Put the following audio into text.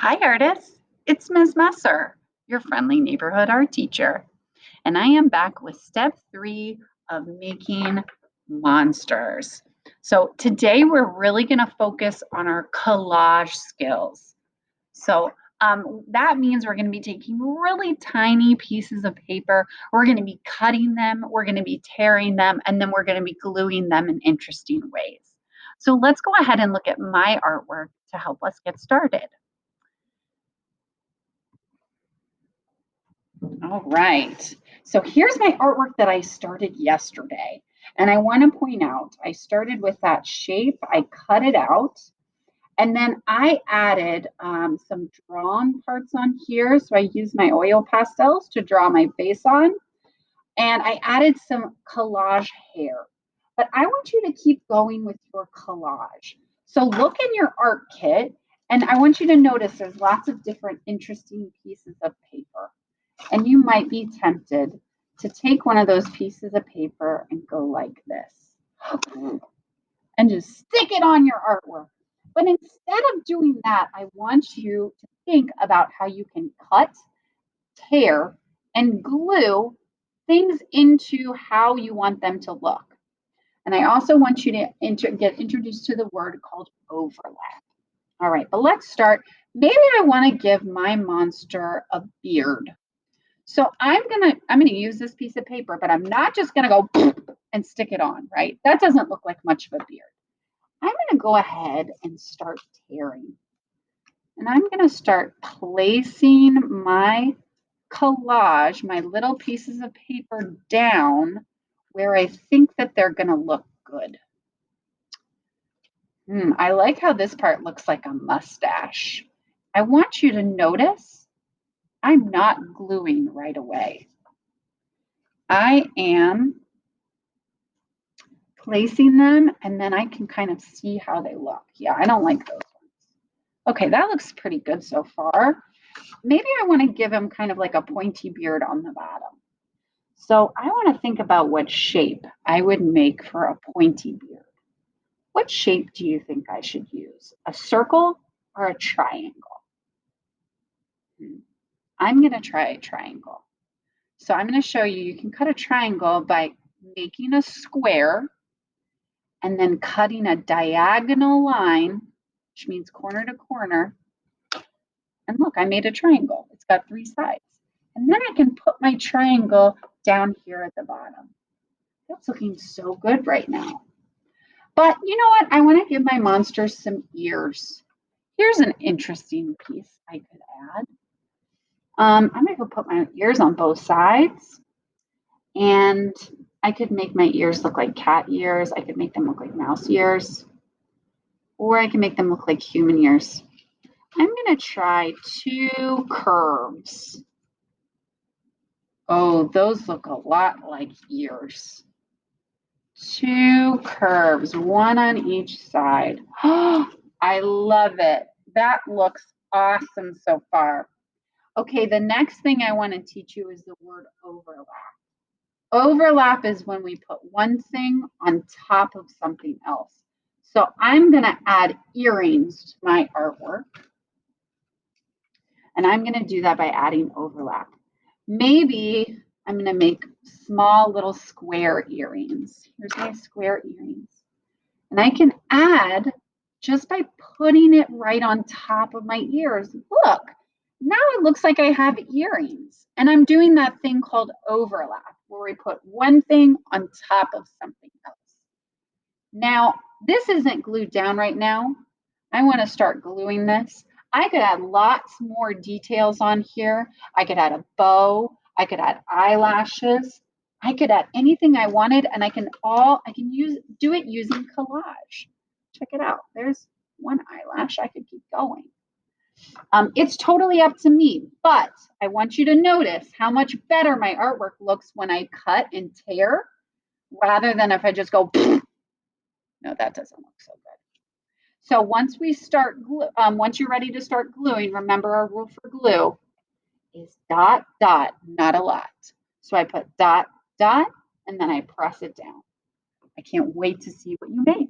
Hi, artists. It's Ms. Messer, your friendly neighborhood art teacher. And I am back with step 3 of making monsters. So today we're really going to focus on our collage skills. That means we're going to be taking really tiny pieces of paper. We're going to be cutting them, we're going to be tearing them, and then we're going to be gluing them in interesting ways. So let's go ahead and look at my artwork to help us get started. All right. So here's my artwork that I started yesterday. And I want to point out, I started with that shape, I cut it out, and then I added some drawn parts on here. So I used my oil pastels to draw my face on, and I added some collage hair. But I want you to keep going with your collage. So look in your art kit, and I want you to notice there's lots of different interesting pieces of paper. And you might be tempted to take one of those pieces of paper and go like this and just stick it on your artwork. But instead of doing that, I want you to think about how you can cut, tear, and glue things into how you want them to look. And I also want you to get introduced to the word called overlap. All right, but let's start. Maybe I want to give my monster a beard. So I'm gonna use this piece of paper, but I'm not just gonna go and stick it on, right? That doesn't look like much of a beard. I'm gonna go ahead and start tearing. And I'm gonna start placing my collage, my little pieces of paper down where I think that they're gonna look good. I like how this part looks like a mustache. I want you to notice I'm not gluing right away. I am placing them, and then I can kind of see how they look. Yeah, I don't like those ones. Okay, that looks pretty good so far. Maybe I want to give him kind of like a pointy beard on the bottom. So I want to think about what shape I would make for a pointy beard. What shape do you think I should use? A circle or a triangle? I'm going to try a triangle. So I'm going to show you, you can cut a triangle by making a square and then cutting a diagonal line, which means corner to corner. And look, I made a triangle. It's got 3 sides. And then I can put my triangle down here at the bottom. That's looking so good right now. But you know what? I want to give my monsters some ears. Here's an interesting piece I could add. I'm going to go put my ears on both sides. And I could make my ears look like cat ears. I could make them look like mouse ears. Or I can make them look like human ears. I'm going to try 2 curves. Oh, those look a lot like ears. 2 curves, 1 on each side. Oh, I love it. That looks awesome so far. Okay, the next thing I want to teach you is the word overlap. Overlap is when we put one thing on top of something else. So I'm going to add earrings to my artwork. And I'm going to do that by adding overlap. Maybe I'm going to make small little square earrings. Here's my square earrings. And I can add just by putting it right on top of my ears. Look, now it looks like I have earrings. And I'm doing that thing called overlap, where we put one thing on top of something else. Now, this isn't glued down right now. I want to start gluing this. I could add lots more details on here. I could add a bow. I could add eyelashes. I could add anything I wanted, and I can do it using collage. Check it out. There's one eyelash. I could keep going. It's totally up to me, but I want you to notice how much better my artwork looks when I cut and tear rather than if I just go, no, that doesn't look so good. So once you're ready to start gluing, remember our rule for glue is dot, dot, not a lot. So I put dot, dot, and then I press it down. I can't wait to see what you make.